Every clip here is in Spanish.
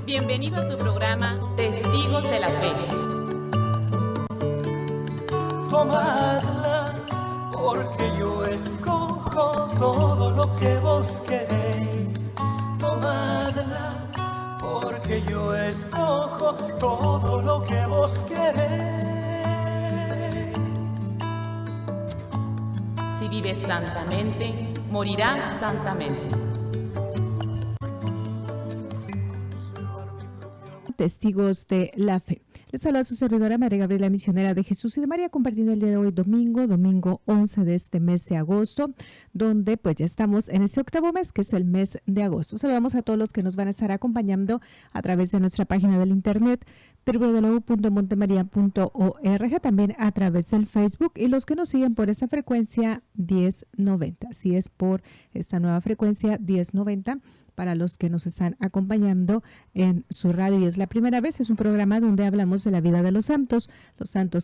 Bienvenido a tu programa Testigos de la Fe. Tomadla, porque yo escojo todo lo que vos queréis. Tomadla, porque yo escojo todo lo que vos queréis. Si vives santamente, morirás santamente. Testigos de la Fe. Les habla su servidora María Gabriela, misionera de Jesús y de María, compartiendo el día de hoy, domingo 11 de este mes de agosto, donde pues ya estamos en ese octavo mes, que es el mes de agosto. Saludamos a todos los que nos van a estar acompañando a través de nuestra página del internet www.montemaria.org, también a través del Facebook, y los que nos siguen por esta frecuencia 1090. Así es, por esta nueva frecuencia 1090. Para los que nos están acompañando en su radio y es la primera vez, es un programa donde hablamos de la vida de los santos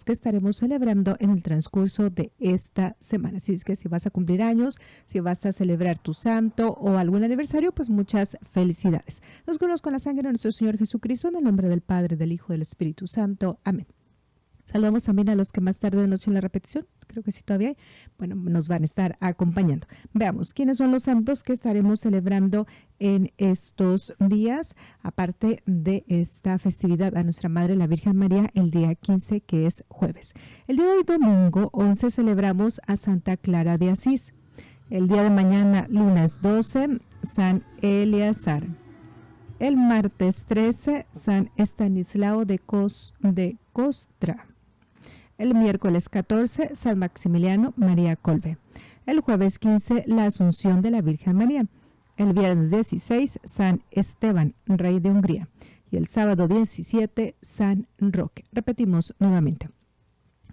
que estaremos celebrando en el transcurso de esta semana. Así es que si vas a cumplir años, si vas a celebrar tu santo o algún aniversario, pues muchas felicidades. Nos curamos con la sangre de nuestro Señor Jesucristo, en el nombre del Padre, del Hijo y del Espíritu Santo. Amén. Saludamos también a los que más tarde de noche en la repetición, creo que sí todavía hay, bueno, nos van a estar acompañando. Veamos quiénes son los santos que estaremos celebrando en estos días, aparte de esta festividad a nuestra Madre la Virgen María, el día 15, que es jueves. El día de hoy, domingo 11, celebramos a Santa Clara de Asís. El día de mañana, lunes 12, San Eleazar. El martes 13, San Estanislao de Kostra. El miércoles 14, San Maximiliano María Kolbe. El jueves 15, la Asunción de la Virgen María. El viernes 16, San Esteban, rey de Hungría. Y el sábado 17, San Roque. Repetimos nuevamente.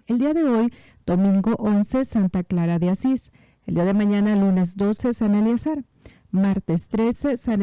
El día de hoy, domingo 11, Santa Clara de Asís. El día de mañana, lunes 12, San Eleazar. Martes 13, San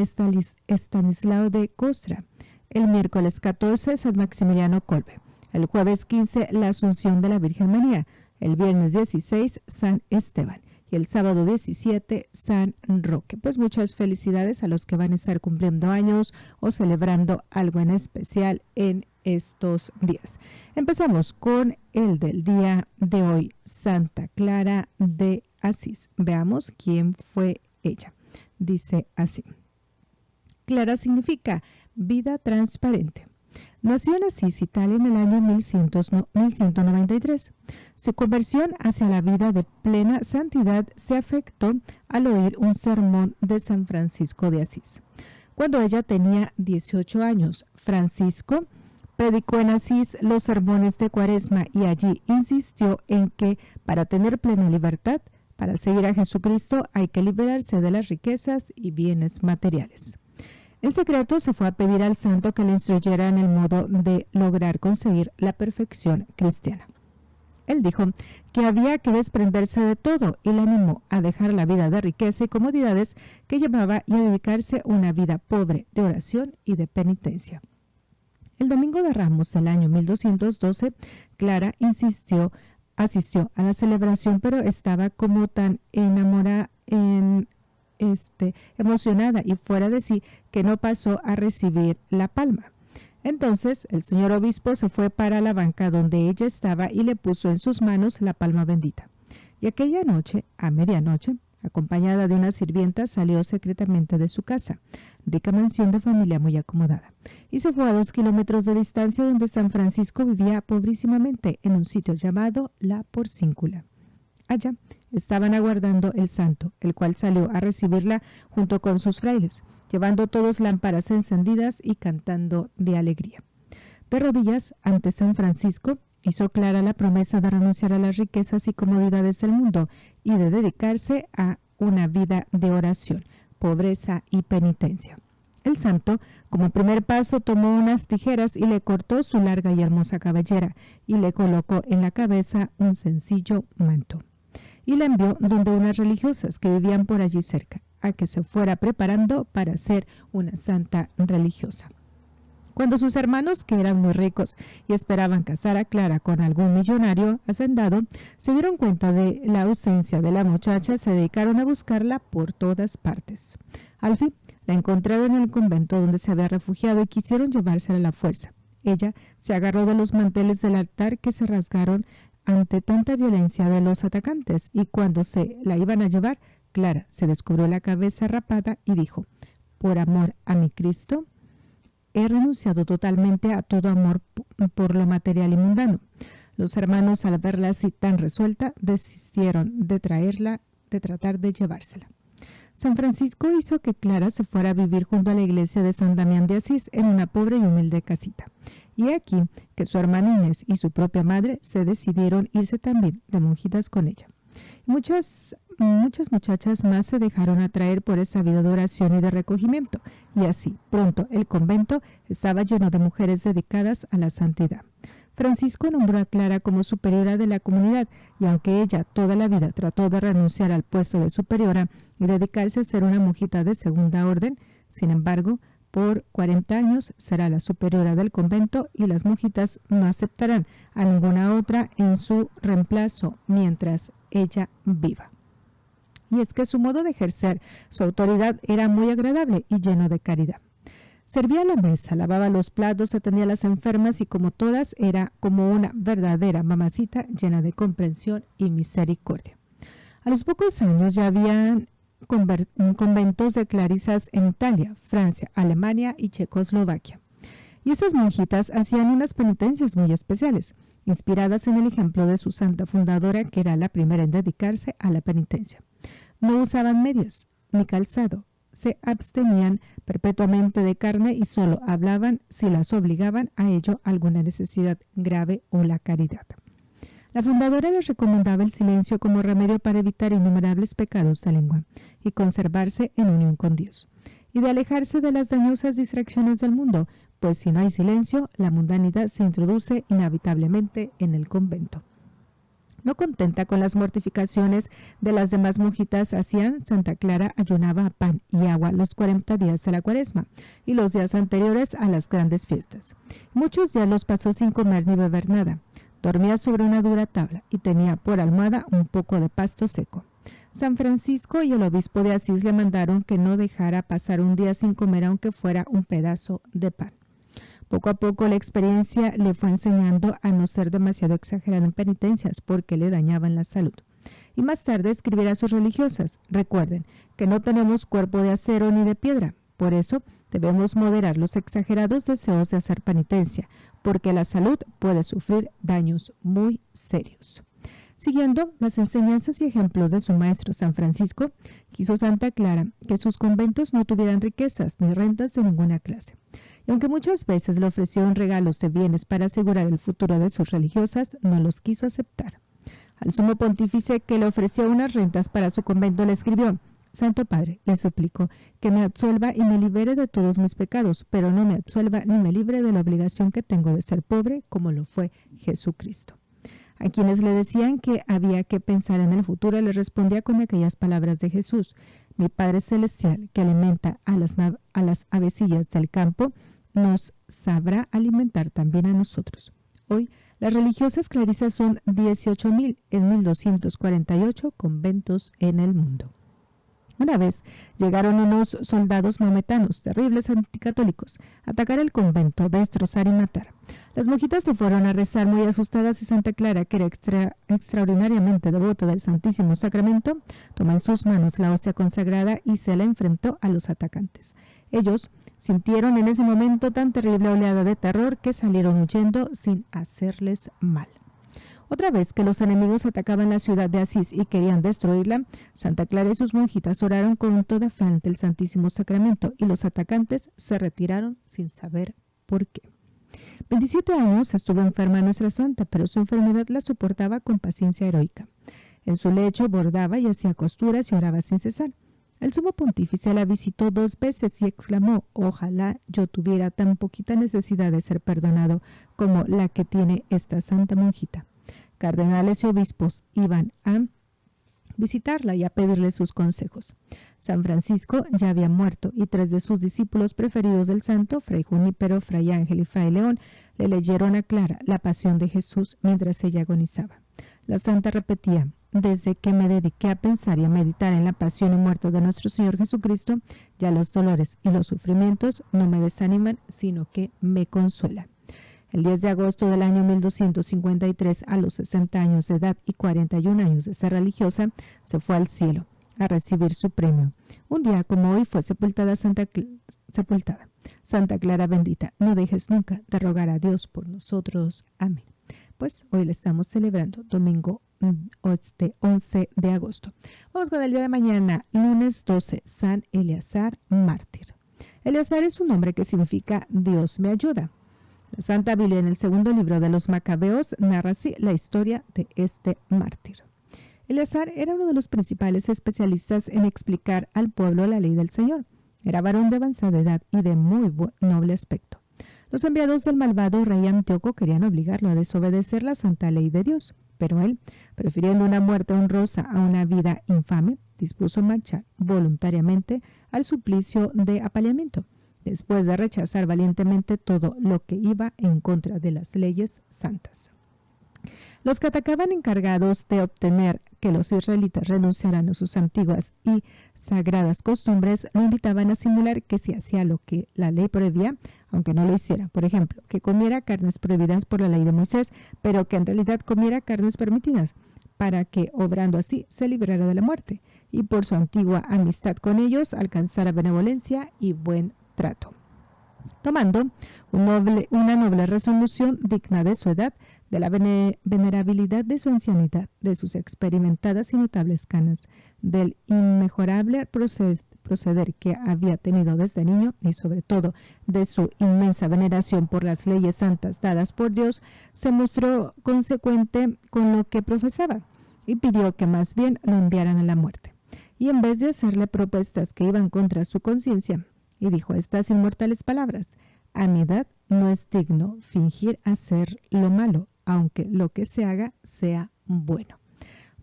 Estanislao de Kostra. El miércoles 14, San Maximiliano Kolbe. El jueves 15, la Asunción de la Virgen María. El viernes 16, San Esteban. Y el sábado 17, San Roque. Pues muchas felicidades a los que van a estar cumpliendo años o celebrando algo en especial en estos días. Empezamos con el del día de hoy, Santa Clara de Asís. Veamos quién fue ella. Dice así: Clara significa vida transparente. Nació en Asís, Italia, en el año 1193. Su conversión hacia la vida de plena santidad se afectó al oír un sermón de San Francisco de Asís. Cuando ella tenía 18 años, Francisco predicó en Asís los sermones de Cuaresma y allí insistió en que para tener plena libertad, para seguir a Jesucristo, hay que liberarse de las riquezas y bienes materiales. En secreto se fue a pedir al santo que le instruyera en el modo de lograr conseguir la perfección cristiana. Él dijo que había que desprenderse de todo y le animó a dejar la vida de riqueza y comodidades que llevaba y a dedicarse a una vida pobre de oración y de penitencia. El domingo de Ramos del año 1212, Clara asistió a la celebración, pero estaba como tan emocionada y fuera de sí que no pasó a recibir la palma. Entonces el señor obispo se fue para la banca donde ella estaba y le puso en sus manos la palma bendita. Y aquella noche, a medianoche, acompañada de una sirvienta, salió secretamente de su casa, rica mansión de familia muy acomodada, y se fue a 2 kilómetros de distancia donde San Francisco vivía pobrísimamente en un sitio llamado La Porcíncula. Allá estaban aguardando el santo, el cual salió a recibirla junto con sus frailes, llevando todos lámparas encendidas y cantando de alegría. De rodillas ante San Francisco, hizo clara la promesa de renunciar a las riquezas y comodidades del mundo y de dedicarse a una vida de oración, pobreza y penitencia. El santo, como primer paso, tomó unas tijeras y le cortó su larga y hermosa cabellera y le colocó en la cabeza un sencillo manto. Y la envió donde unas religiosas que vivían por allí cerca, a que se fuera preparando para ser una santa religiosa. Cuando sus hermanos, que eran muy ricos y esperaban casar a Clara con algún millonario hacendado, se dieron cuenta de la ausencia de la muchacha, se dedicaron a buscarla por todas partes. Al fin, La encontraron en el convento donde se había refugiado y quisieron llevársela a la fuerza. Ella se agarró de los manteles del altar que se rasgaron ante tanta violencia de los atacantes, y cuando se la iban a llevar, Clara se descubrió la cabeza rapada y dijo: por amor a mi Cristo, he renunciado totalmente a todo amor por lo material y mundano. Los hermanos, al verla así tan resuelta, desistieron de tratar de llevársela. San Francisco hizo que Clara se fuera a vivir junto a la iglesia de San Damián de Asís en una pobre y humilde casita. Y aquí que su hermana Inés y su propia madre se decidieron irse también de monjitas con ella. Muchas muchachas más se dejaron atraer por esa vida de oración y de recogimiento, y así pronto el convento estaba lleno de mujeres dedicadas a la santidad. Francisco nombró a Clara como superiora de la comunidad, y aunque ella toda la vida trató de renunciar al puesto de superiora y dedicarse a ser una monjita de segunda orden, sin embargo, por 40 años será la superiora del convento y las monjitas no aceptarán a ninguna otra en su reemplazo mientras ella viva. Y es que su modo de ejercer su autoridad era muy agradable y lleno de caridad. Servía la mesa, lavaba los platos, atendía a las enfermas y como todas era como una verdadera mamacita llena de comprensión y misericordia. A los pocos años ya habían conventos de clarisas en Italia, Francia, Alemania y Checoslovaquia. Y estas monjitas hacían unas penitencias muy especiales, inspiradas en el ejemplo de su santa fundadora, que era la primera en dedicarse a la penitencia. No usaban medias ni calzado, se abstenían perpetuamente de carne y solo hablaban si las obligaban a ello alguna necesidad grave o la caridad. La fundadora les recomendaba el silencio como remedio para evitar innumerables pecados de lengua y conservarse en unión con Dios, y de alejarse de las dañosas distracciones del mundo, pues si no hay silencio, la mundanidad se introduce inevitablemente en el convento. No contenta con las mortificaciones de las demás monjitas, Santa Clara ayunaba a pan y agua los 40 días de la Cuaresma y los días anteriores a las grandes fiestas. Muchos días los pasó sin comer ni beber nada. Dormía sobre una dura tabla y tenía por almohada un poco de pasto seco. San Francisco y el obispo de Asís le mandaron que no dejara pasar un día sin comer aunque fuera un pedazo de pan. Poco a poco la experiencia le fue enseñando a no ser demasiado exagerado en penitencias porque le dañaban la salud. Y más tarde escribirá a sus religiosas: recuerden que no tenemos cuerpo de acero ni de piedra, por eso debemos moderar los exagerados deseos de hacer penitencia, porque la salud puede sufrir daños muy serios. Siguiendo las enseñanzas y ejemplos de su maestro San Francisco, quiso Santa Clara que sus conventos no tuvieran riquezas ni rentas de ninguna clase. Y aunque muchas veces le ofrecieron regalos de bienes para asegurar el futuro de sus religiosas, no los quiso aceptar. Al sumo pontífice, que le ofreció unas rentas para su convento, le escribió: Santo Padre, le suplico que me absuelva y me libere de todos mis pecados, pero no me absuelva ni me libre de la obligación que tengo de ser pobre, como lo fue Jesucristo. A quienes le decían que había que pensar en el futuro, le respondía con aquellas palabras de Jesús: mi Padre Celestial, que alimenta a las avecillas del campo, nos sabrá alimentar también a nosotros. Hoy, las religiosas clarisas son 18,000 en 1248 conventos en el mundo. Una vez llegaron unos soldados maometanos, terribles anticatólicos, a atacar el convento, destrozar y matar. Las monjitas se fueron a rezar muy asustadas y Santa Clara, que era extraordinariamente devota del Santísimo Sacramento, tomó en sus manos la hostia consagrada y se la enfrentó a los atacantes. Ellos sintieron en ese momento tan terrible oleada de terror que salieron huyendo sin hacerles mal. Otra vez que los enemigos atacaban la ciudad de Asís y querían destruirla, Santa Clara y sus monjitas oraron con toda fe ante el Santísimo Sacramento y los atacantes se retiraron sin saber por qué. 27 años estuvo enferma nuestra santa, pero su enfermedad la soportaba con paciencia heroica. En su lecho bordaba y hacía costuras y oraba sin cesar. El sumo pontífice la visitó 2 veces y exclamó: ojalá yo tuviera tan poquita necesidad de ser perdonado como la que tiene esta santa monjita. Cardenales y obispos iban a visitarla y a pedirle sus consejos. San Francisco ya había muerto y 3 de sus discípulos preferidos del santo, Fray Junípero, Fray Ángel y Fray León, le leyeron a Clara la pasión de Jesús mientras ella agonizaba. La santa repetía: desde que me dediqué a pensar y a meditar en la pasión y muerte de nuestro Señor Jesucristo, ya los dolores y los sufrimientos no me desaniman, sino que me consuelan. El 10 de agosto del año 1253, a los 60 años de edad y 41 años de ser religiosa, se fue al cielo a recibir su premio. Un día como hoy fue sepultada Santa Clara bendita. No dejes nunca de rogar a Dios por nosotros. Amén. Pues hoy le estamos celebrando domingo 11 de agosto. Vamos con el día de mañana, lunes 12, San Eleazar, mártir. Eleazar es un nombre que significa Dios me ayuda. La Santa Biblia, en el segundo libro de los Macabeos, narra así la historia de este mártir. Eleazar era uno de los principales especialistas en explicar al pueblo la ley del Señor. Era varón de avanzada edad y de muy noble aspecto. Los enviados del malvado rey Antíoco querían obligarlo a desobedecer la santa ley de Dios, pero él, prefiriendo una muerte honrosa a una vida infame, dispuso marchar voluntariamente al suplicio de apaleamiento, después de rechazar valientemente todo lo que iba en contra de las leyes santas. Los que atacaban, encargados de obtener que los israelitas renunciaran a sus antiguas y sagradas costumbres, lo invitaban a simular que si hacía lo que la ley prohibía, aunque no lo hiciera. Por ejemplo, que comiera carnes prohibidas por la ley de Moisés, pero que en realidad comiera carnes permitidas, para que, obrando así, se librara de la muerte, y por su antigua amistad con ellos alcanzara benevolencia y buen trato. Tomando una noble resolución digna de su edad, de la venerabilidad de su ancianidad, de sus experimentadas y notables canas, del inmejorable proceder que había tenido desde niño y sobre todo de su inmensa veneración por las leyes santas dadas por Dios, se mostró consecuente con lo que profesaba y pidió que más bien lo enviaran a la muerte. Y en vez de hacerle propuestas que iban contra su conciencia, y dijo estas inmortales palabras: a mi edad no es digno fingir hacer lo malo, aunque lo que se haga sea bueno.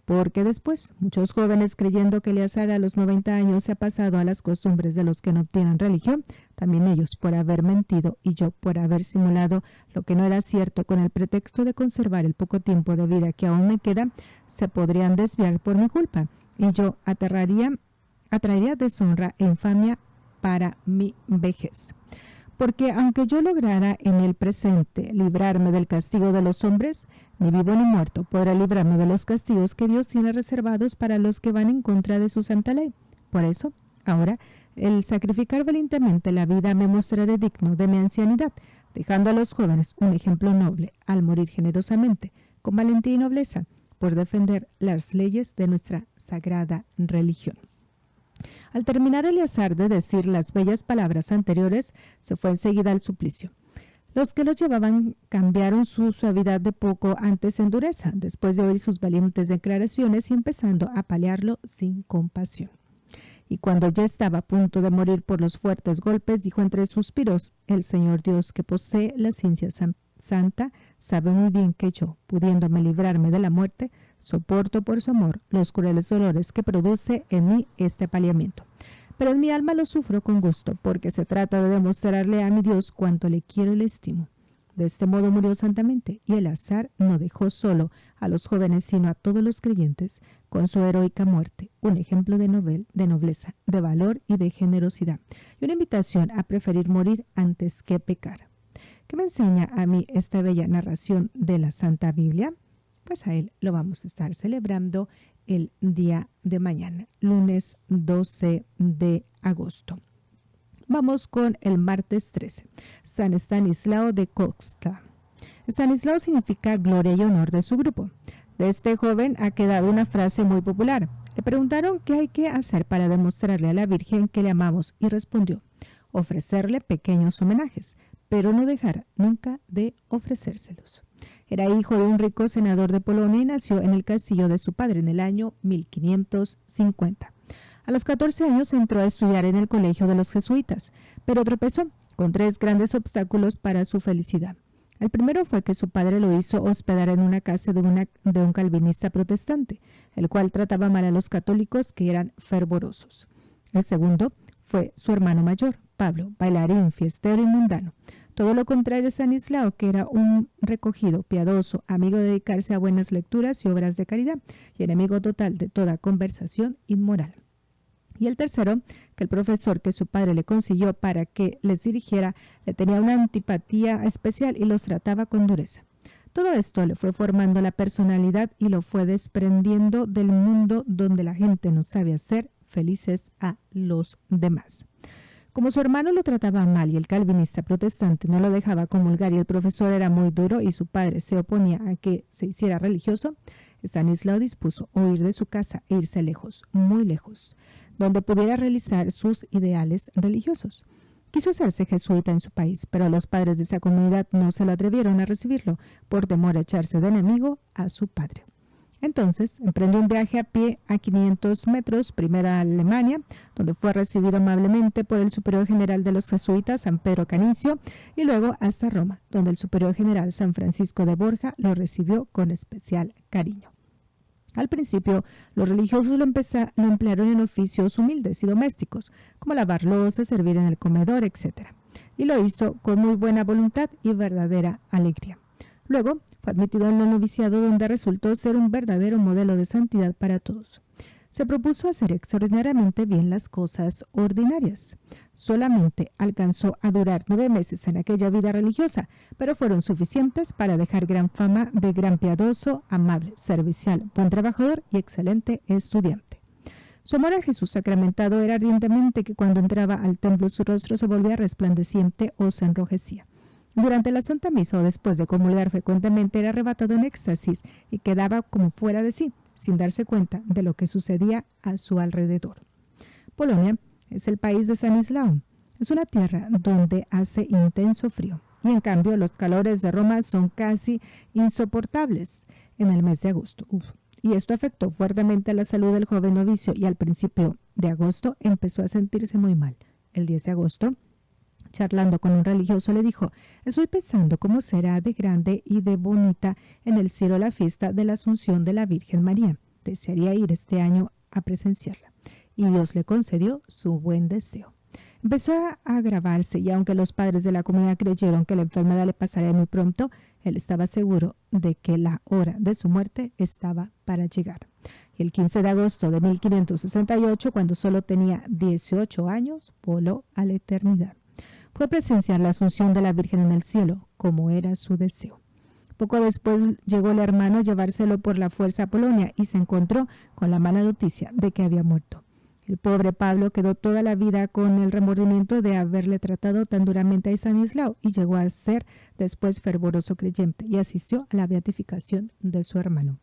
Porque después, muchos jóvenes, creyendo que Eleazar a los 90 años se ha pasado a las costumbres de los que no tienen religión, también ellos por haber mentido y yo por haber simulado lo que no era cierto con el pretexto de conservar el poco tiempo de vida que aún me queda, se podrían desviar por mi culpa, y yo atraería deshonra e infamia para mi vejez. Porque aunque yo lograra en el presente librarme del castigo de los hombres, ni vivo ni muerto podrá librarme de los castigos que Dios tiene reservados para los que van en contra de su santa ley. Por eso, ahora, el sacrificar valientemente la vida me mostraré digno de mi ancianidad, dejando a los jóvenes un ejemplo noble al morir generosamente, con valentía y nobleza, por defender las leyes de nuestra sagrada religión. Al terminar Eleazar de decir las bellas palabras anteriores, se fue enseguida al suplicio. Los que lo llevaban cambiaron su suavidad de poco antes en dureza, después de oír sus valientes declaraciones y empezando a apalearlo sin compasión. Y cuando ya estaba a punto de morir por los fuertes golpes, dijo entre suspiros: el Señor Dios, que posee la ciencia santa, sabe muy bien que yo, pudiéndome librarme de la muerte, soporto por su amor los crueles dolores que produce en mí este apaleamiento. Pero en mi alma lo sufro con gusto, porque se trata de demostrarle a mi Dios cuánto le quiero y le estimo. De este modo murió santamente, y Eleazar no dejó solo a los jóvenes, sino a todos los creyentes, con su heroica muerte, un ejemplo de nobleza, de valor y de generosidad, y una invitación a preferir morir antes que pecar. ¿Qué me enseña a mí esta bella narración de la Santa Biblia? Pues a él lo vamos a estar celebrando el día de mañana, lunes 12 de agosto. Vamos con el martes 13, San Estanislao de Kostka. Estanislao significa gloria y honor de su grupo. De este joven ha quedado una frase muy popular. Le preguntaron qué hay que hacer para demostrarle a la Virgen que le amamos y respondió: ofrecerle pequeños homenajes, pero no dejar nunca de ofrecérselos. Era hijo de un rico senador de Polonia y nació en el castillo de su padre en el año 1550. A los 14 años entró a estudiar en el colegio de los jesuitas, pero tropezó con 3 grandes obstáculos para su felicidad. El primero fue que su padre lo hizo hospedar en una casa de un calvinista protestante, el cual trataba mal a los católicos que eran fervorosos. El segundo fue su hermano mayor, Pablo, bailarín, fiestero y mundano. Todo lo contrario, Estanislao, que era un recogido, piadoso, amigo de dedicarse a buenas lecturas y obras de caridad, y enemigo total de toda conversación inmoral. Y el tercero, que el profesor que su padre le consiguió para que les dirigiera, le tenía una antipatía especial y los trataba con dureza. Todo esto le fue formando la personalidad y lo fue desprendiendo del mundo donde la gente no sabe hacer felices a los demás. Como su hermano lo trataba mal y el calvinista protestante no lo dejaba comulgar y el profesor era muy duro y su padre se oponía a que se hiciera religioso, Estanislao dispuso huir de su casa e irse lejos, muy lejos, donde pudiera realizar sus ideales religiosos. Quiso hacerse jesuita en su país, pero los padres de esa comunidad no se lo atrevieron a recibirlo por temor a echarse de enemigo a su padre. Entonces, emprendió un viaje a pie a 500 metros, primero a Alemania, donde fue recibido amablemente por el superior general de los jesuitas, San Pedro Canicio, y luego hasta Roma, donde el superior general San Francisco de Borja lo recibió con especial cariño. Al principio, los religiosos lo emplearon en oficios humildes y domésticos, como lavar loza, servir en el comedor, etc. Y lo hizo con muy buena voluntad y verdadera alegría. Luego, fue admitido en el noviciado, donde resultó ser un verdadero modelo de santidad para todos. Se propuso hacer extraordinariamente bien las cosas ordinarias. Solamente alcanzó a durar 9 meses en aquella vida religiosa, pero fueron suficientes para dejar gran fama de gran piadoso, amable, servicial, buen trabajador y excelente estudiante. Su amor a Jesús sacramentado era ardientemente que cuando entraba al templo su rostro se volvía resplandeciente o se enrojecía. Durante la Santa Misa o después de comulgar frecuentemente era arrebatado en éxtasis y quedaba como fuera de sí, sin darse cuenta de lo que sucedía a su alrededor. Polonia es el país de Estanislao. Es una tierra donde hace intenso frío y en cambio los calores de Roma son casi insoportables en el mes de agosto. Y esto afectó fuertemente a la salud del joven novicio y al principio de agosto empezó a sentirse muy mal. El 10 de agosto, charlando con un religioso, le dijo: «Estoy pensando cómo será de grande y de bonita en el cielo la fiesta de la Asunción de la Virgen María. Desearía ir este año a presenciarla». Y Dios le concedió su buen deseo. Empezó a agravarse y aunque los padres de la comunidad creyeron que la enfermedad le pasaría muy pronto, él estaba seguro de que la hora de su muerte estaba para llegar. Y el 15 de agosto de 1568, cuando solo tenía 18 años, voló a la eternidad. Fue a presenciar la Asunción de la Virgen en el cielo, como era su deseo. Poco después llegó el hermano a llevárselo por la fuerza a Polonia y se encontró con la mala noticia de que había muerto. El pobre Pablo quedó toda la vida con el remordimiento de haberle tratado tan duramente a Estanislao y llegó a ser después fervoroso creyente y asistió a la beatificación de su hermano.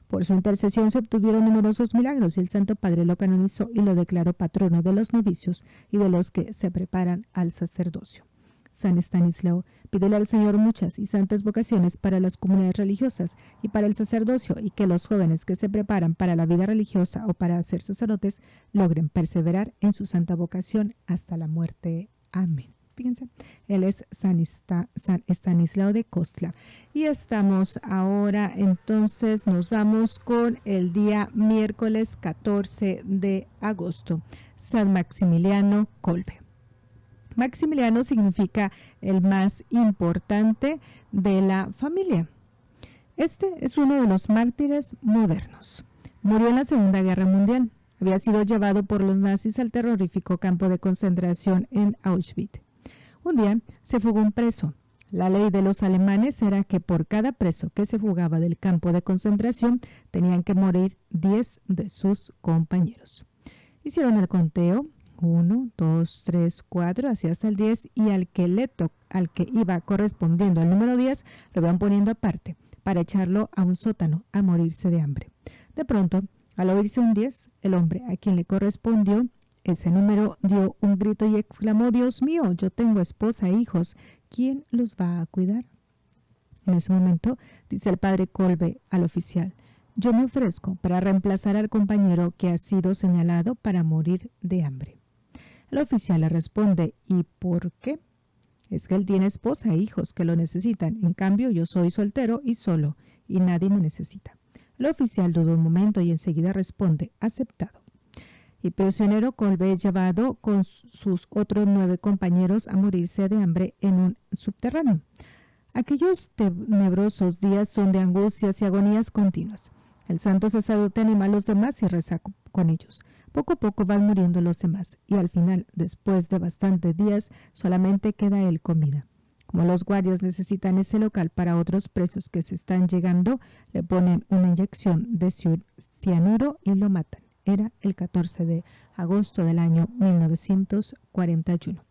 Por su intercesión se obtuvieron numerosos milagros y el Santo Padre lo canonizó y lo declaró patrono de los novicios y de los que se preparan al sacerdocio. San Estanislao, pídele al Señor muchas y santas vocaciones para las comunidades religiosas y para el sacerdocio, y que los jóvenes que se preparan para la vida religiosa o para ser sacerdotes logren perseverar en su santa vocación hasta la muerte. Amén. Fíjense, él es San Estanislao de Kostka. Y estamos ahora, entonces, nos vamos con el día miércoles 14 de agosto, San Maximiliano Kolbe. Maximiliano significa el más importante de la familia. Este es uno de los mártires modernos. Murió en la Segunda Guerra Mundial. Había sido llevado por los nazis al terrorífico campo de concentración en Auschwitz. Un día se fugó un preso. La ley de los alemanes era que por cada preso que se fugaba del campo de concentración tenían que morir 10 de sus compañeros. Hicieron el conteo. 1, 2, 3, 4, así hasta el 10, y al que iba correspondiendo al número 10 lo iban poniendo aparte para echarlo a un sótano a morirse de hambre. De pronto, al oírse un 10, el hombre a quien le correspondió ese número dio un grito y exclamó: «Dios mío, yo tengo esposa e hijos, ¿quién los va a cuidar?». En ese momento, dice el padre Kolbe al oficial: «Yo me ofrezco para reemplazar al compañero que ha sido señalado para morir de hambre». El oficial le responde: «¿Y por qué?». «Es que él tiene esposa e hijos que lo necesitan. En cambio, yo soy soltero y solo, y nadie me necesita». El oficial duda un momento y enseguida responde: «Aceptado». y prisionero Kolbe llevado con sus otros 9 compañeros a morirse de hambre en un subterráneo. Aquellos tenebrosos días son de angustias y agonías continuas. El santo sacerdote anima a los demás y reza con ellos. Poco a poco van muriendo los demás y al final, después de bastantes días, solamente queda él con vida. Como los guardias necesitan ese local para otros presos que se están llegando, le ponen una inyección de cianuro y lo matan. Era el 14 de agosto del año 1941.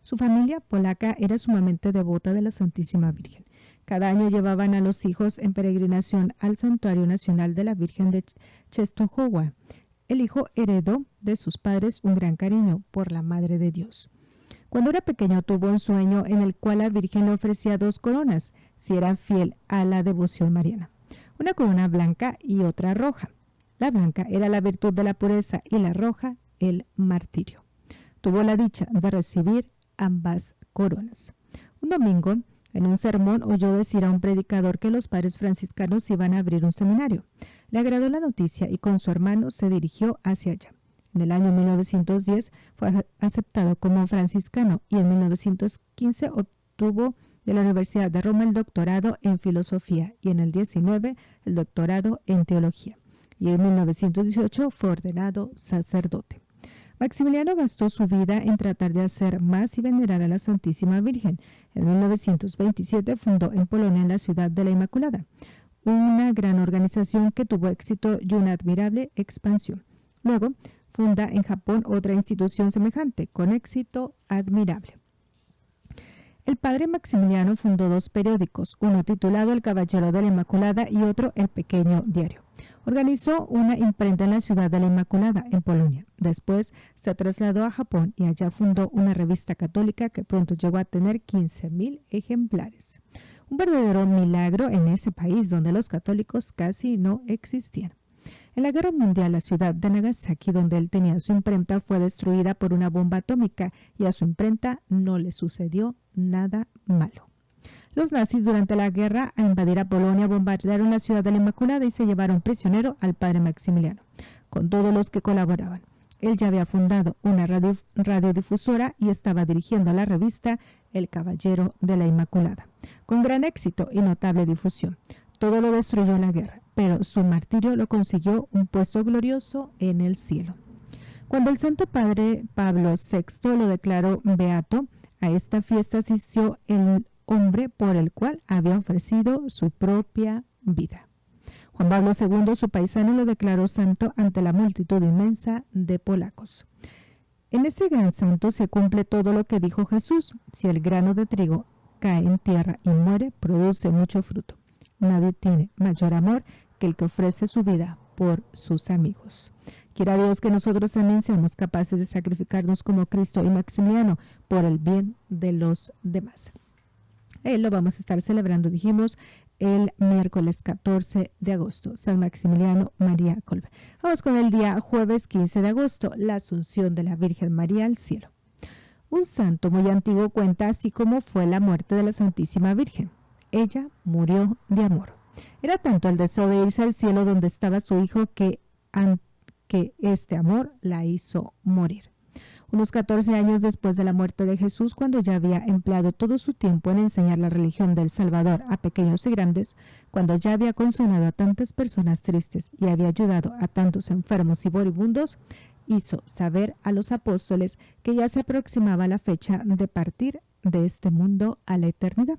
Su familia polaca era sumamente devota de la Santísima Virgen. Cada año llevaban a los hijos en peregrinación al Santuario Nacional de la Virgen de Częstochowa. El hijo heredó de sus padres un gran cariño por la Madre de Dios. Cuando era pequeño tuvo un sueño en el cual la Virgen le ofrecía 2 coronas, si era fiel a la devoción mariana. Una corona blanca y otra roja. La blanca era la virtud de la pureza y la roja el martirio. Tuvo la dicha de recibir ambas coronas. Un domingo, en un sermón, oyó decir a un predicador que los padres franciscanos iban a abrir un seminario. Le agradó la noticia y con su hermano se dirigió hacia allá. En el año 1910 fue aceptado como franciscano y en 1915 obtuvo de la Universidad de Roma el doctorado en filosofía y en el 19 el doctorado en teología. Y en 1918 fue ordenado sacerdote. Maximiliano gastó su vida en tratar de hacer más y venerar a la Santísima Virgen. En 1927 fundó en Polonia la Ciudad de la Inmaculada, una gran organización que tuvo éxito y una admirable expansión. Luego, funda en Japón otra institución semejante, con éxito admirable. El padre Maximiliano fundó 2 periódicos, uno titulado El Caballero de la Inmaculada y otro El Pequeño Diario. Organizó una imprenta en la Ciudad de la Inmaculada, en Polonia. Después se trasladó a Japón y allá fundó una revista católica que pronto llegó a tener 15,000 ejemplares. Un verdadero milagro en ese país donde los católicos casi no existían. En la Guerra Mundial, la ciudad de Nagasaki, donde él tenía su imprenta, fue destruida por una bomba atómica y a su imprenta no le sucedió nada malo. Los nazis durante la guerra a invadir a Polonia bombardearon la Ciudad de la Inmaculada y se llevaron prisionero al padre Maximiliano, con todos los que colaboraban. Él ya había fundado una radiodifusora y estaba dirigiendo la revista El Caballero de la Inmaculada, con gran éxito y notable difusión. Todo lo destruyó la guerra, pero su martirio lo consiguió un puesto glorioso en el cielo. Cuando el Santo Padre Pablo VI lo declaró beato, a esta fiesta asistió el hombre por el cual había ofrecido su propia vida. Juan Pablo II, su paisano, lo declaró santo ante la multitud inmensa de polacos. En ese gran santo se cumple todo lo que dijo Jesús: si el grano de trigo cae en tierra y muere, produce mucho fruto. Nadie tiene mayor amor que el que ofrece su vida por sus amigos. Quiera Dios que nosotros también seamos capaces de sacrificarnos como Cristo y Maximiliano por el bien de los demás. Lo vamos a estar celebrando, dijimos, el miércoles 14 de agosto, San Maximiliano María Kolbe. Vamos con el día jueves 15 de agosto, la Asunción de la Virgen María al cielo. Un santo muy antiguo cuenta así como fue la muerte de la Santísima Virgen. Ella murió de amor. Era tanto el deseo de irse al cielo donde estaba su hijo que este amor la hizo morir. Unos 14 años después de la muerte de Jesús, cuando ya había empleado todo su tiempo en enseñar la religión del Salvador a pequeños y grandes, cuando ya había consolado a tantas personas tristes y había ayudado a tantos enfermos y moribundos, hizo saber a los apóstoles que ya se aproximaba la fecha de partir de este mundo a la eternidad.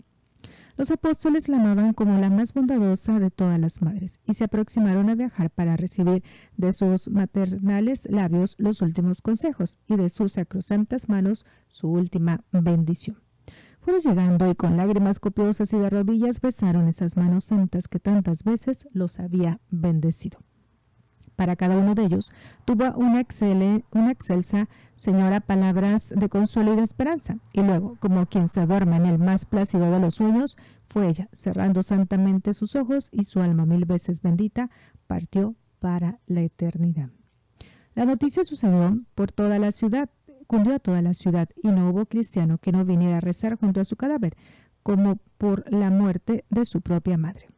Los apóstoles la amaban como la más bondadosa de todas las madres y se aproximaron a viajar para recibir de sus maternales labios los últimos consejos y de sus sacrosantas manos su última bendición. Fueron llegando y con lágrimas copiosas y de rodillas besaron esas manos santas que tantas veces los había bendecido. Para cada uno de ellos tuvo una excelsa señora palabras de consuelo y de esperanza, y luego, como quien se duerme en el más plácido de los sueños, fue ella, cerrando santamente sus ojos y su alma 1000 veces bendita, partió para la eternidad. La noticia sucedió por toda la ciudad, cundió a toda la ciudad, y no hubo cristiano que no viniera a rezar junto a su cadáver, como por la muerte de su propia madre.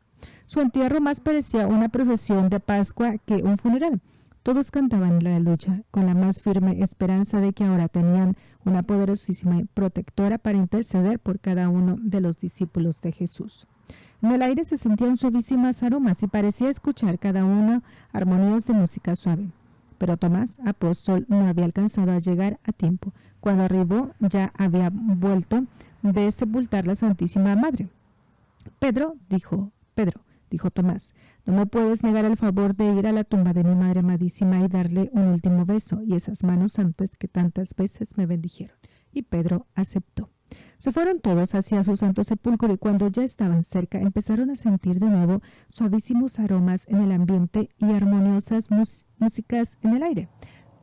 Su entierro más parecía una procesión de Pascua que un funeral. Todos cantaban la lucha con la más firme esperanza de que ahora tenían una poderosísima protectora para interceder por cada uno de los discípulos de Jesús. En el aire se sentían suavísimas aromas y parecía escuchar cada uno armonías de música suave. Pero Tomás, apóstol, no había alcanzado a llegar a tiempo. Cuando arribó, ya había vuelto de sepultar la Santísima Madre. Pedro, dijo Tomás, no me puedes negar el favor de ir a la tumba de mi Madre amadísima y darle un último beso y esas manos santas que tantas veces me bendijeron. Y Pedro aceptó. Se fueron todos hacia su santo sepulcro y cuando ya estaban cerca empezaron a sentir de nuevo suavísimos aromas en el ambiente y armoniosas músicas en el aire.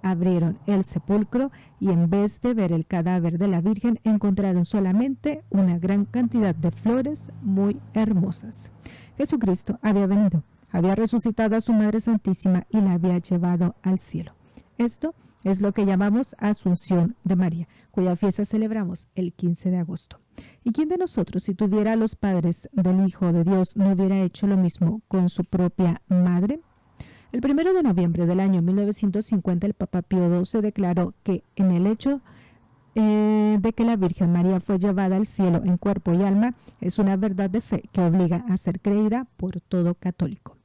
Abrieron el sepulcro y en vez de ver el cadáver de la Virgen encontraron solamente una gran cantidad de flores muy hermosas. Jesucristo había venido, había resucitado a su Madre Santísima y la había llevado al cielo. Esto es lo que llamamos Asunción de María, cuya fiesta celebramos el 15 de agosto. ¿Y quién de nosotros, si tuviera a los padres del Hijo de Dios, no hubiera hecho lo mismo con su propia madre? El 1 de noviembre del año 1950, el Papa Pío XII declaró que en el hecho de que la Virgen María fue llevada al cielo en cuerpo y alma es una verdad de fe que obliga a ser creída por todo católico.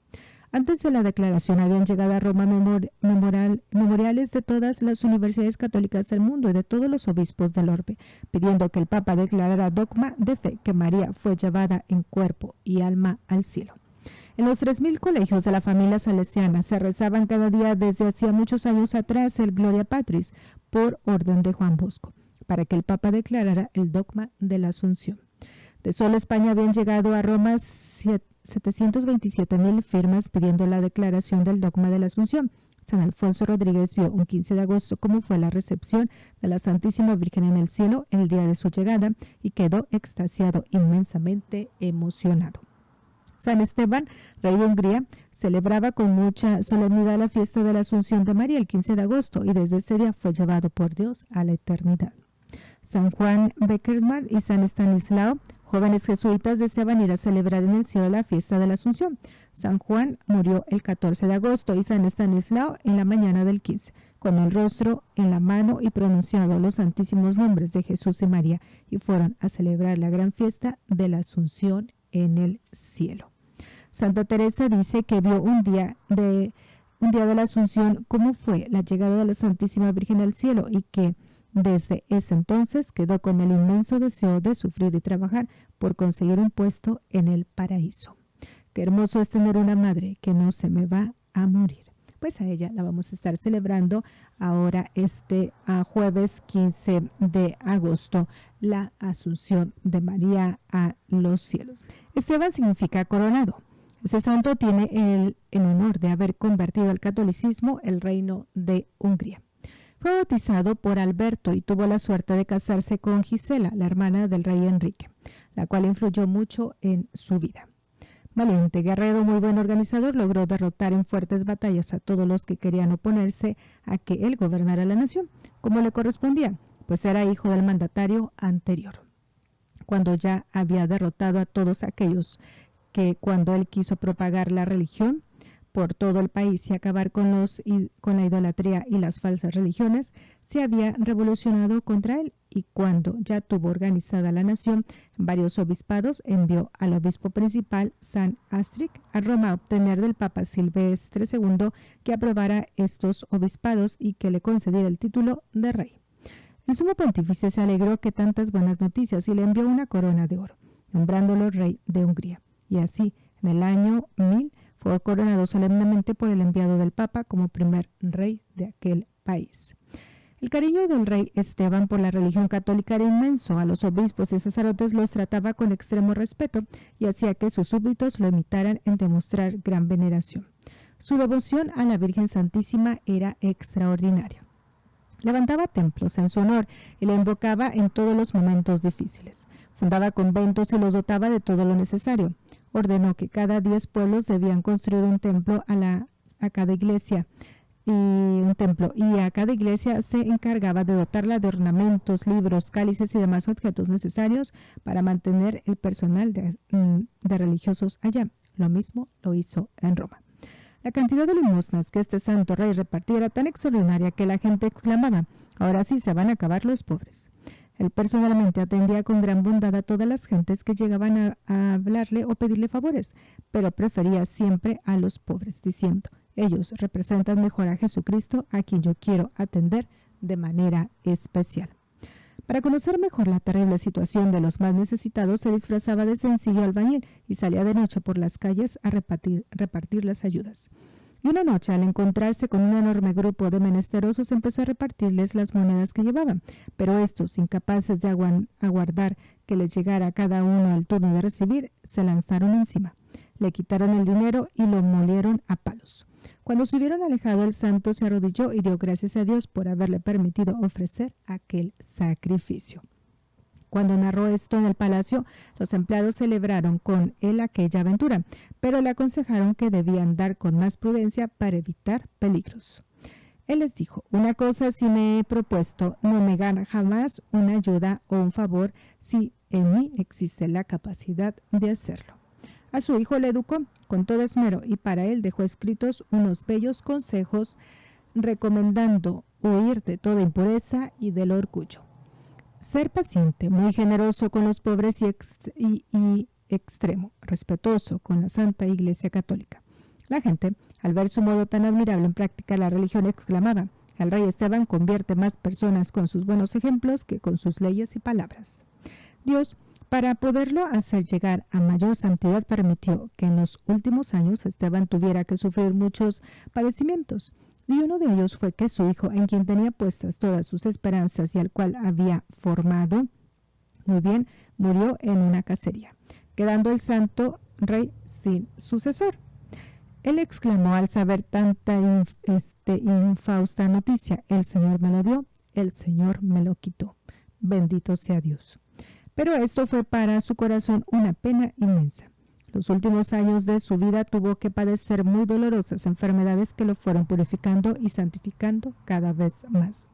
Antes de la declaración habían llegado a Roma memoriales de todas las universidades católicas del mundo y de todos los obispos del orbe, pidiendo que el Papa declarara dogma de fe que María fue llevada en cuerpo y alma al cielo. En los 3.000 colegios de la familia salesiana se rezaban cada día desde hacía muchos años atrás el Gloria Patris por orden de Juan Bosco, para que el Papa declarara el dogma de la Asunción. De solo España habían llegado a Roma 727.000 firmas pidiendo la declaración del dogma de la Asunción. San Alfonso Rodríguez vio un 15 de agosto cómo fue la recepción de la Santísima Virgen en el cielo el día de su llegada y quedó extasiado, inmensamente emocionado. San Esteban, rey de Hungría, celebraba con mucha solemnidad la fiesta de la Asunción de María el 15 de agosto y desde ese día fue llevado por Dios a la eternidad. San Juan Beckersmark y San Estanislao, jóvenes jesuitas, deseaban ir a celebrar en el cielo la fiesta de la Asunción. San Juan murió el 14 de agosto y San Estanislao en la mañana del 15, con el rostro en la mano y pronunciado los santísimos nombres de Jesús y María, y fueron a celebrar la gran fiesta de la Asunción en el cielo. Santa Teresa dice que vio un día de la Asunción cómo fue la llegada de la Santísima Virgen al cielo y que desde ese entonces quedó con el inmenso deseo de sufrir y trabajar por conseguir un puesto en el paraíso. Qué hermoso es tener una madre que no se me va a morir. Pues a ella la vamos a estar celebrando ahora jueves 15 de agosto, la Asunción de María a los cielos. Esteban significa coronado. Ese santo tiene el honor de haber convertido al catolicismo el reino de Hungría. Fue bautizado por Alberto y tuvo la suerte de casarse con Gisela, la hermana del rey Enrique, la cual influyó mucho en su vida. Valiente, guerrero, muy buen organizador, logró derrotar en fuertes batallas a todos los que querían oponerse a que él gobernara la nación, como le correspondía, pues era hijo del mandatario anterior. Cuando ya había derrotado a todos aquellos que cuando él quiso propagar la religión por todo el país y acabar con la idolatría y las falsas religiones, se había revolucionado contra él y cuando ya tuvo organizada la nación, varios obispados envió al obispo principal, San Astrid, a Roma a obtener del Papa Silvestre II que aprobara estos obispados y que le concediera el título de rey. El sumo pontífice se alegró que tantas buenas noticias y le envió una corona de oro, nombrándolo rey de Hungría. Y así, en el año 1000, fue coronado solemnemente por el enviado del Papa como primer rey de aquel país. El cariño del rey Esteban por la religión católica era inmenso. A los obispos y sacerdotes los trataba con extremo respeto y hacía que sus súbditos lo imitaran en demostrar gran veneración. Su devoción a la Virgen Santísima era extraordinaria. Levantaba templos en su honor y la invocaba en todos los momentos difíciles. Fundaba conventos y los dotaba de todo lo necesario. Ordenó que cada 10 pueblos debían construir un templo a cada iglesia. Y a cada iglesia se encargaba de dotarla de ornamentos, libros, cálices y demás objetos necesarios para mantener el personal de religiosos allá. Lo mismo lo hizo en Roma. La cantidad de limosnas que este santo rey repartía era tan extraordinaria que la gente exclamaba: ahora sí se van a acabar los pobres. Él personalmente atendía con gran bondad a todas las gentes que llegaban a hablarle o pedirle favores, pero prefería siempre a los pobres, diciendo: ellos representan mejor a Jesucristo, a quien yo quiero atender de manera especial. Para conocer mejor la terrible situación de los más necesitados, se disfrazaba de sencillo albañil y salía de noche por las calles a repartir las ayudas. Y una noche, al encontrarse con un enorme grupo de menesterosos, empezó a repartirles las monedas que llevaban, pero estos, incapaces de aguardar que les llegara a cada uno el turno de recibir, se lanzaron encima. Le quitaron el dinero y lo molieron a palos. Cuando se hubieron alejado, el santo se arrodilló y dio gracias a Dios por haberle permitido ofrecer aquel sacrificio. Cuando narró esto en el palacio, los empleados celebraron con él aquella aventura, pero le aconsejaron que debían andar con más prudencia para evitar peligros. Él les dijo: una cosa sí me he propuesto, no negar jamás una ayuda o un favor si en mí existe la capacidad de hacerlo. A su hijo le educó con todo esmero y para él dejó escritos unos bellos consejos recomendando huir de toda impureza y del orgullo. Ser paciente, muy generoso con los pobres y extremo, respetuoso con la Santa Iglesia Católica. La gente, al ver su modo tan admirable en practicar la religión, exclamaba: el rey Esteban convierte más personas con sus buenos ejemplos que con sus leyes y palabras. Dios, para poderlo hacer llegar a mayor santidad, permitió que en los últimos años Esteban tuviera que sufrir muchos padecimientos. Y uno de ellos fue que su hijo, en quien tenía puestas todas sus esperanzas y al cual había formado muy bien, murió en una cacería, quedando el santo rey sin sucesor. Él exclamó al saber tanta infausta noticia: el Señor me lo dio, el Señor me lo quitó. Bendito sea Dios. Pero esto fue para su corazón una pena inmensa. Los últimos años de su vida tuvo que padecer muy dolorosas enfermedades que lo fueron purificando y santificando cada vez más.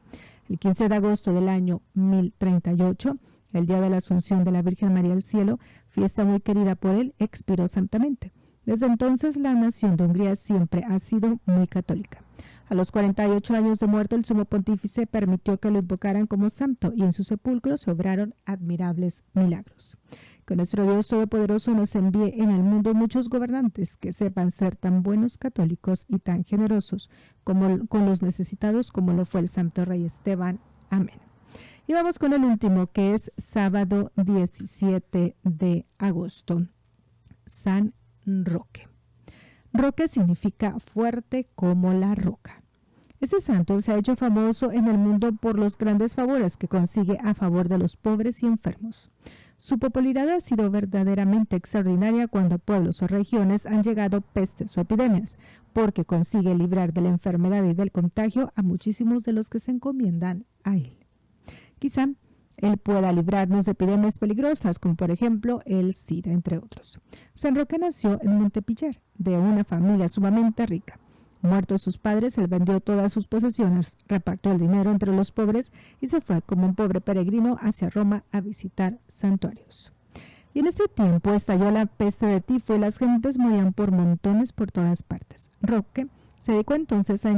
El 15 de agosto del año 1038, el día de la Asunción de la Virgen María al cielo, fiesta muy querida por él, expiró santamente. Desde entonces la nación de Hungría siempre ha sido muy católica. A los 48 años de muerto, el sumo pontífice permitió que lo invocaran como santo y en su sepulcro se obraron admirables milagros. Que nuestro Dios Todopoderoso nos envíe en el mundo muchos gobernantes que sepan ser tan buenos católicos y tan generosos como con los necesitados como lo fue el santo rey Esteban. Amén. Y vamos con el último, que es sábado 17 de agosto. San Roque. Roque significa fuerte como la roca. Este santo se ha hecho famoso en el mundo por los grandes favores que consigue a favor de los pobres y enfermos. Su popularidad ha sido verdaderamente extraordinaria cuando pueblos o regiones han llegado pestes o epidemias, porque consigue librar de la enfermedad y del contagio a muchísimos de los que se encomiendan a él. Quizá él pueda librarnos de epidemias peligrosas, como por ejemplo el SIDA, entre otros. San Roque nació en Montpellier, de una familia sumamente rica. Muertos sus padres, él vendió todas sus posesiones, repartió el dinero entre los pobres y se fue como un pobre peregrino hacia Roma a visitar santuarios. Y en ese tiempo estalló la peste de tifo y las gentes morían por montones por todas partes. Roque se dedicó entonces a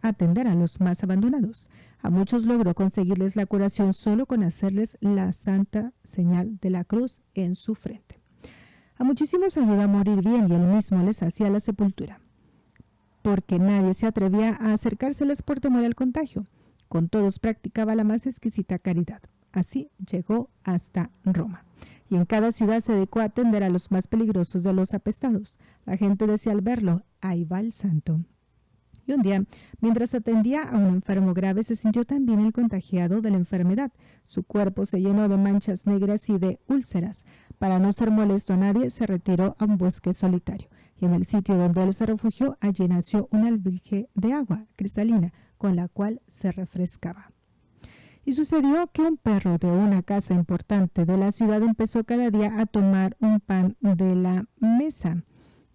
atender a los más abandonados. A muchos logró conseguirles la curación solo con hacerles la santa señal de la cruz en su frente. A muchísimos ayudó a morir bien y él mismo les hacía la sepultura, porque nadie se atrevía a acercárseles por temor al contagio. Con todos practicaba la más exquisita caridad. Así llegó hasta Roma. Y en cada ciudad se dedicó a atender a los más peligrosos de los apestados. La gente decía al verlo: ahí va el santo. Y un día, mientras atendía a un enfermo grave, se sintió también el contagiado de la enfermedad. Su cuerpo se llenó de manchas negras y de úlceras. Para no ser molesto a nadie, se retiró a un bosque solitario. Y en el sitio donde él se refugió, allí nació un albergue de agua cristalina, con la cual se refrescaba. Y sucedió que un perro de una casa importante de la ciudad empezó cada día a tomar un pan de la mesa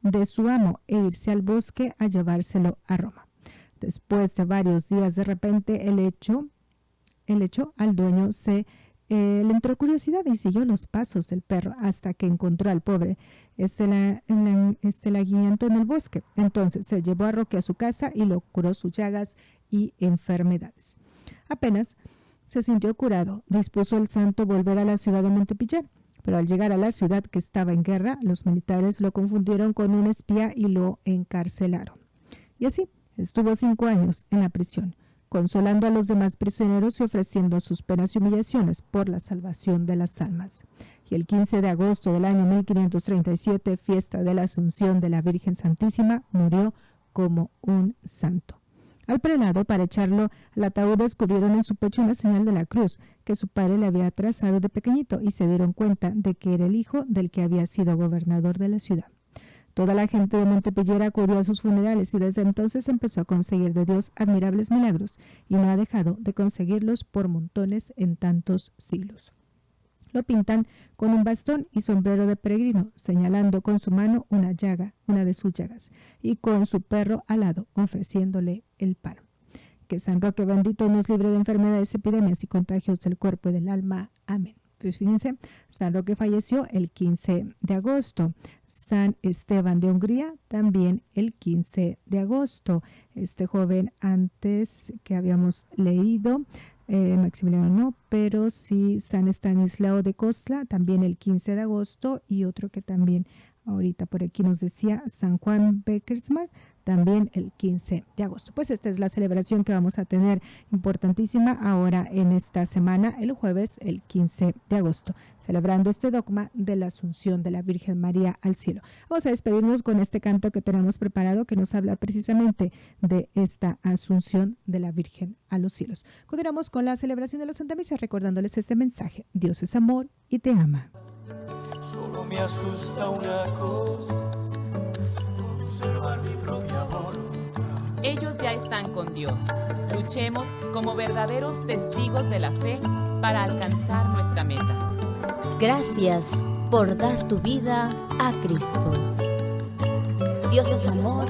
de su amo e irse al bosque a llevárselo a Roma. Después de varios días, de repente el hecho al dueño se le entró curiosidad y siguió los pasos del perro hasta que encontró al pobre laguiento en el bosque. Entonces se llevó a Roque a su casa y lo curó sus llagas y enfermedades. Apenas se sintió curado, dispuso el santo volver a la ciudad de Montepillar. Pero al llegar a la ciudad, que estaba en guerra, los militares lo confundieron con un espía y lo encarcelaron. Y así estuvo 5 años en la prisión, consolando a los demás prisioneros y ofreciendo sus penas y humillaciones por la salvación de las almas. Y el 15 de agosto del año 1537, fiesta de la Asunción de la Virgen Santísima, murió como un santo. Al prelado, para echarlo al ataúd, descubrieron en su pecho una señal de la cruz que su padre le había trazado de pequeñito y se dieron cuenta de que era el hijo del que había sido gobernador de la ciudad. Toda la gente de Montepillar acudió a sus funerales y desde entonces empezó a conseguir de Dios admirables milagros y no ha dejado de conseguirlos por montones en tantos siglos. Lo pintan con un bastón y sombrero de peregrino, señalando con su mano una llaga, una de sus llagas, y con su perro al lado, ofreciéndole el pan. Que San Roque bendito nos libre de enfermedades, epidemias y contagios del cuerpo y del alma. Amén. Pues fíjense, San Roque falleció el 15 de agosto. San Esteban de Hungría también el 15 de agosto. Este joven antes que habíamos leído, Maximiliano no, pero sí San Estanislao de Kostka también el 15 de agosto, y otro que también ahorita por aquí nos decía San Juan Beckersmark también el 15 de agosto. Pues esta es la celebración que vamos a tener importantísima ahora en esta semana, el jueves, el 15 de agosto, celebrando este dogma de la Asunción de la Virgen María al cielo. Vamos a despedirnos con este canto que tenemos preparado, que nos habla precisamente de esta Asunción de la Virgen a los cielos. Continuamos con la celebración de la Santa Misa, recordándoles este mensaje: Dios es amor y te ama. Solo me asusta una cosa, conservar mi propia voluntad. Ellos ya están con Dios. Luchemos como verdaderos testigos de la fe para alcanzar nuestra meta. Gracias por dar tu vida a Cristo. Dios es amor